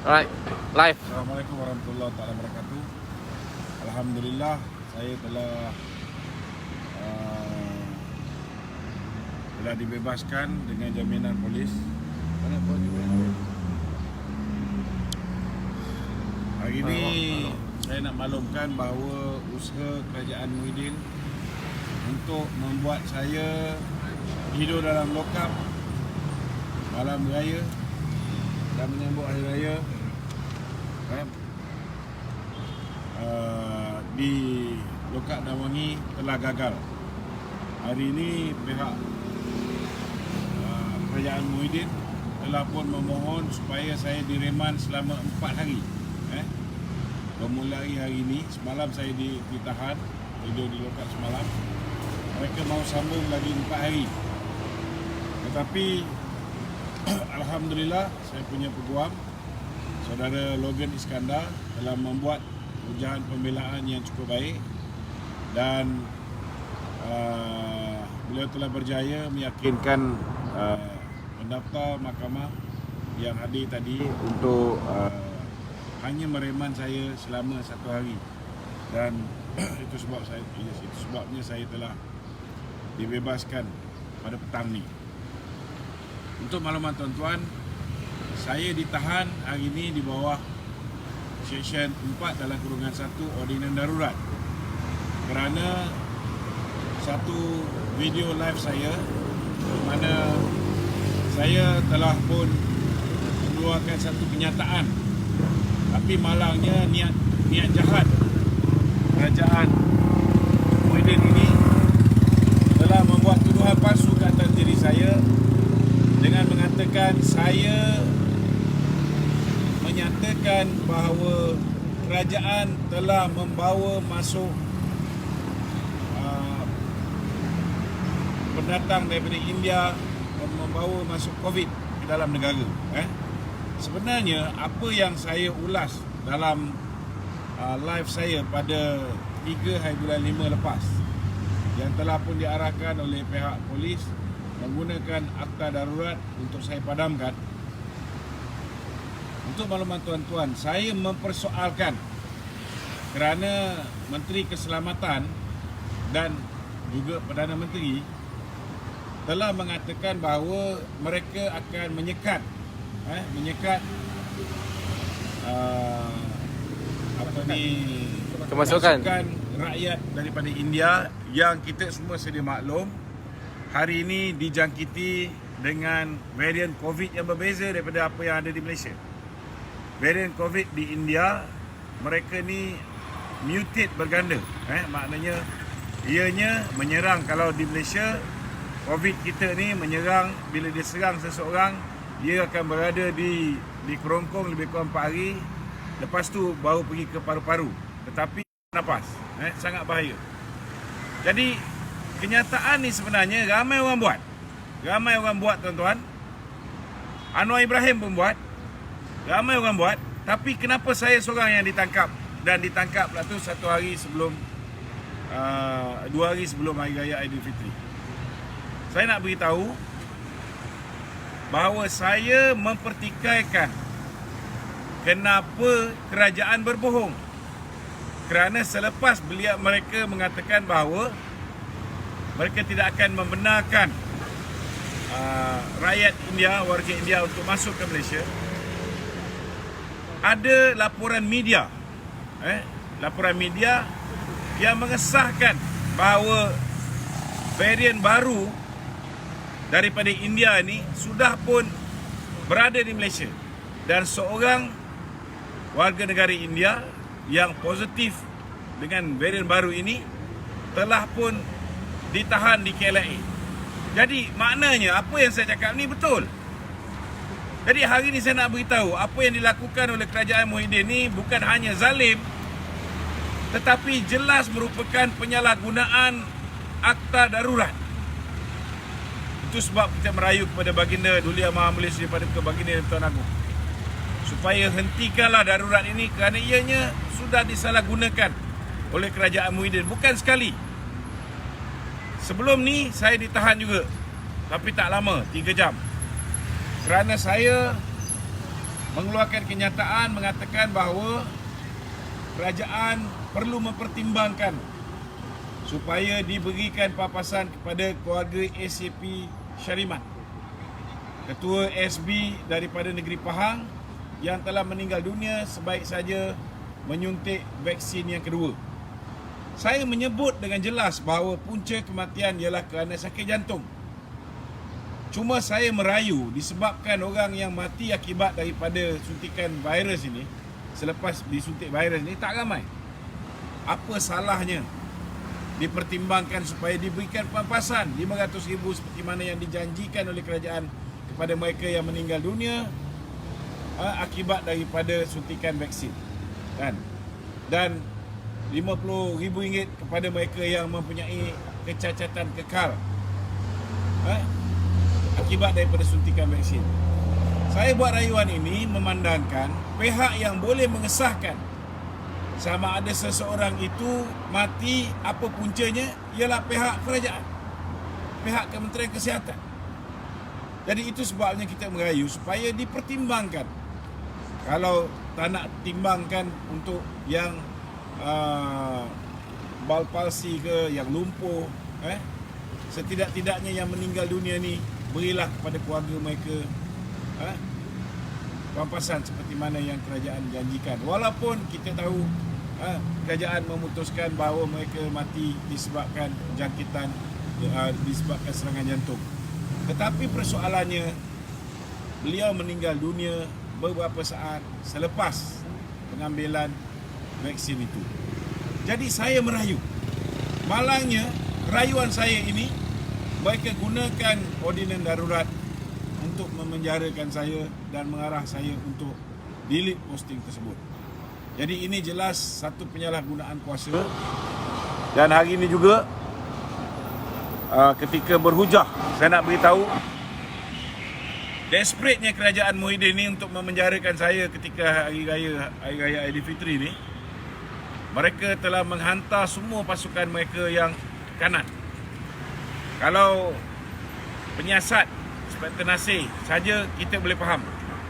Alright, live. Assalamualaikum warahmatullahi wabarakatuh. Alhamdulillah, saya uh, telah dibebaskan dengan jaminan polis. Hari ini saya nak maklumkan bahawa usaha kerajaan Muhyiddin untuk membuat saya hidup dalam lokap malam raya dan menyambut hari raya di Lokap Dan Wangi telah gagal. Hari ini pihak kerajaan Muhyiddin telah pun memohon supaya saya direman selama 4 hari. Bermulai hari ini, semalam saya ditahan, tidur di lokap semalam. Mereka mahu sambung lagi 4 hari. Tetapi Alhamdulillah, saya punya peguam, Saudara Logan Iskandar, telah membuat ujahan pembelaan yang cukup baik. Dan beliau telah berjaya meyakinkan pendaftar mahkamah yang hadir tadi untuk hanya mereman saya selama 1 hari. Dan itu sebabnya saya telah dibebaskan pada petang ni. Untuk makluman tuan-tuan, saya ditahan hari ini di bawah Seksyen 4 dalam kurungan 1 Ordinan Darurat kerana satu video live saya di mana saya telah pun mengeluarkan satu kenyataan, tapi malangnya niat jahat kerajaan Muhyiddin ini telah membuat tuduhan palsu ke atas diri saya dengan mengatakan saya menyatakan bahawa kerajaan telah membawa masuk pendatang daripada India, membawa masuk COVID ke dalam negara. Sebenarnya apa yang saya ulas dalam live saya pada 3 hari bulan 5 lepas, yang telah pun diarahkan oleh pihak polis menggunakan akta darurat untuk saya padamkan. Untuk makluman tuan-tuan, saya mempersoalkan kerana Menteri Keselamatan dan juga Perdana Menteri telah mengatakan bahawa mereka akan menyekat kemasukan rakyat daripada India yang kita semua sedia maklum hari ini dijangkiti dengan varian COVID yang berbeza daripada apa yang ada di Malaysia. Varian COVID di India, mereka ni mutate berganda. Maknanya ianya menyerang. Kalau di Malaysia, COVID kita ni menyerang, bila dia serang seseorang, dia akan berada di kerongkong lebih kurang 4 hari. Lepas tu baru pergi ke paru-paru. Tetapi nafas, sangat bahaya. Jadi kenyataan ni sebenarnya ramai orang buat. Ramai orang buat, tuan-tuan. Anwar Ibrahim pun buat. Ramai orang buat. Tapi kenapa saya seorang yang ditangkap? Dan ditangkap pula tu 1 hari sebelum 2 hari sebelum Hari Raya Aidilfitri. Saya nak beritahu bahawa saya mempertikaikan kenapa kerajaan berbohong. Kerana selepas mereka mengatakan bahawa mereka tidak akan membenarkan rakyat India, warga India untuk masuk ke Malaysia, ada laporan media yang mengesahkan bahawa varian baru daripada India ini sudah pun berada di Malaysia, dan seorang warga negara India yang positif dengan varian baru ini telah pun ditahan di KLIA. Jadi maknanya apa yang saya cakap ni betul. Jadi hari ini saya nak beritahu apa yang dilakukan oleh kerajaan Muhyiddin ni bukan hanya zalim, tetapi jelas merupakan penyalahgunaan akta darurat. Itu sebab kita merayu kepada Baginda Duli Yang Maha Mulia Sri Paduka Baginda Tuan Agong supaya hentikanlah darurat ini, kerana ianya sudah disalahgunakan oleh kerajaan Muhyiddin. Bukan sekali. Sebelum ni saya ditahan juga, tapi tak lama, 3 jam. Kerana saya mengeluarkan kenyataan mengatakan bahawa kerajaan perlu mempertimbangkan supaya diberikan papasan kepada keluarga ACP Shariman, Ketua SB daripada negeri Pahang yang telah meninggal dunia sebaik saja menyuntik vaksin yang kedua. Saya menyebut dengan jelas bahawa punca kematian ialah kerana sakit jantung. Cuma saya merayu disebabkan orang yang mati akibat daripada suntikan virus ini, selepas disuntik virus ini, tak ramai. Apa salahnya dipertimbangkan supaya diberikan pampasan 500,000 seperti mana yang dijanjikan oleh kerajaan kepada mereka yang meninggal dunia akibat daripada suntikan vaksin, kan? Dan RM50,000 kepada mereka yang mempunyai kecacatan kekal akibat daripada suntikan vaksin. Saya buat rayuan ini memandangkan pihak yang boleh mengesahkan sama ada seseorang itu mati apa puncanya ialah pihak kerajaan, pihak Kementerian Kesihatan. Jadi itu sebabnya kita merayu supaya dipertimbangkan. Kalau tak nak timbangkan untuk yang bal palsi ke, yang lumpuh, setidak-tidaknya yang meninggal dunia ni berilah kepada keluarga mereka pampasan seperti mana yang kerajaan janjikan. Walaupun kita tahu kerajaan memutuskan bahawa mereka mati disebabkan jangkitan, disebabkan serangan jantung. Tetapi persoalannya, beliau meninggal dunia beberapa saat selepas pengambilan vaksin itu. Jadi saya merayu. Malangnya, rayuan saya ini mereka gunakan ordinan darurat untuk memenjarakan saya dan mengarah saya untuk delete posting tersebut. Jadi ini jelas satu penyalahgunaan kuasa. Dan hari ini juga ketika berhujah, saya nak beritahu desperate-nya kerajaan Muhyiddin ni untuk memenjarakan saya ketika hari raya Aidilfitri ni. Mereka telah menghantar semua pasukan mereka yang kanan. Kalau penyiasat Inspektor Nasir saja kita boleh faham,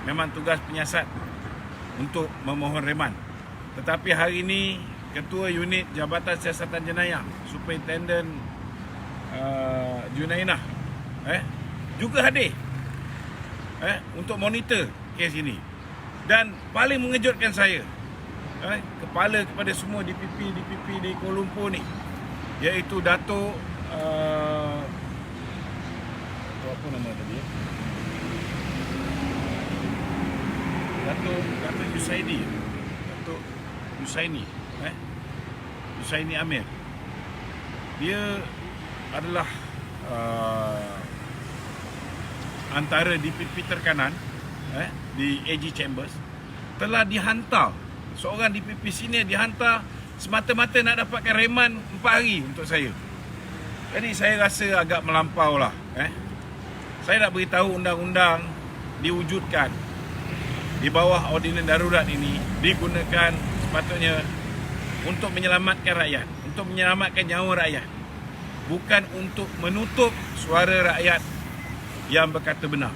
memang tugas penyiasat untuk memohon reman. Tetapi hari ini Ketua Unit Jabatan Siasatan Jenayah, Superintendent Junainah juga hadir untuk monitor kes ini. Dan paling mengejutkan saya, kepala kepada semua DPP di Kuala Lumpur ni, iaitu Datuk apa nama tadi? Datuk Yusaini. Datuk Yusaini, Yusaini Amir. Dia adalah antara DPP terkanan di AG Chambers, telah dihantar, seorang DPP senior dihantar semata-mata nak dapatkan reman 4 hari untuk saya. Jadi saya rasa agak melampau lah. Saya nak beritahu undang-undang diwujudkan di bawah ordinan darurat ini digunakan sepatutnya untuk menyelamatkan rakyat, untuk menyelamatkan nyawa rakyat, bukan untuk menutup suara rakyat yang berkata benar.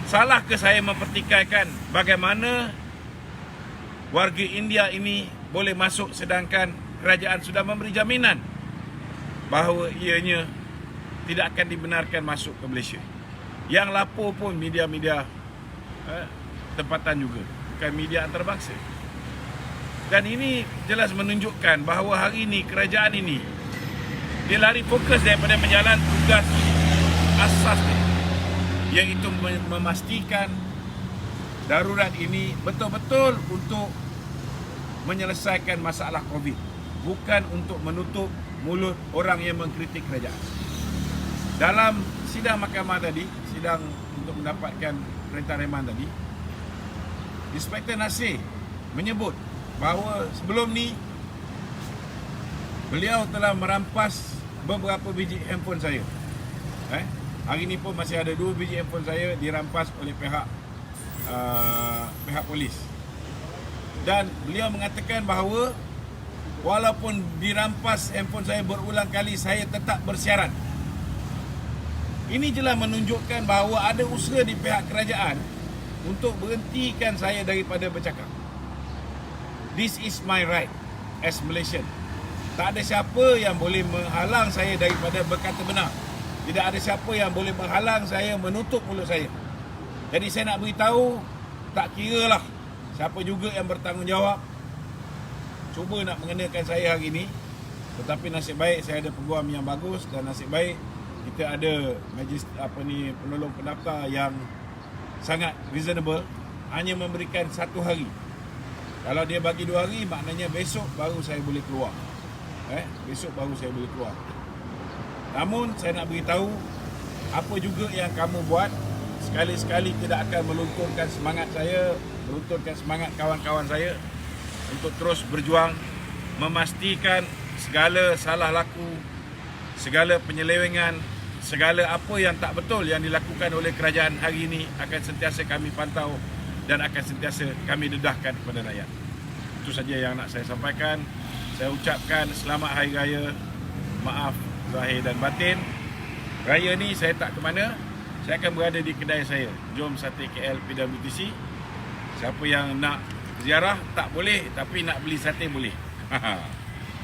Salah ke saya mempertikaikan bagaimana warga India ini boleh masuk sedangkan kerajaan sudah memberi jaminan bahawa ianya tidak akan dibenarkan masuk ke Malaysia. Yang lapor pun media-media tempatan juga, bukan media antarabangsa. Dan ini jelas menunjukkan bahawa hari ini kerajaan ini dia lari fokus daripada menjalankan tugas asas dia, iaitu memastikan darurat ini betul-betul untuk menyelesaikan masalah COVID, bukan untuk menutup mulut orang yang mengkritik kerajaan. Dalam sidang mahkamah tadi, sidang untuk mendapatkan perintah reman tadi, Inspektor Nasir menyebut bahawa sebelum ni beliau telah merampas beberapa biji handphone saya. Hari ni pun masih ada 2 biji handphone saya dirampas oleh pihak polis. Dan beliau mengatakan bahawa walaupun dirampas handphone saya berulang kali, saya tetap bersiaran. Ini jelas menunjukkan bahawa ada usaha di pihak kerajaan untuk berhentikan saya daripada bercakap. This is my right as Malaysian. Tak ada siapa yang boleh menghalang saya daripada berkata benar. Tidak ada siapa yang boleh menghalang saya menutup mulut saya. Jadi saya nak beritahu, tak kiralah siapa juga yang bertanggungjawab cuba nak mengenakan saya hari ini. Tetapi nasib baik saya ada peguam yang bagus dan nasib baik kita ada penolong pendaftar yang sangat reasonable, hanya memberikan 1 hari. Kalau dia bagi 2 hari, maknanya besok baru saya boleh keluar. Besok baru saya boleh keluar. Namun saya nak beritahu, apa juga yang kamu buat, sekali-sekali tidak akan melunturkan semangat saya, melunturkan semangat kawan-kawan saya untuk terus berjuang memastikan segala salah laku, segala penyelewengan, segala apa yang tak betul yang dilakukan oleh kerajaan hari ini akan sentiasa kami pantau dan akan sentiasa kami dedahkan kepada rakyat. Itu saja yang nak saya sampaikan. Saya ucapkan selamat Hari Raya, maaf zahir dan batin. Raya ni saya tak ke mana, saya akan berada di kedai saya, Jom Sate KL PWTC. Siapa yang nak ziarah tak boleh, tapi nak beli sate boleh.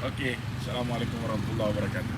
Okey, Assalamualaikum warahmatullahi wabarakatuh.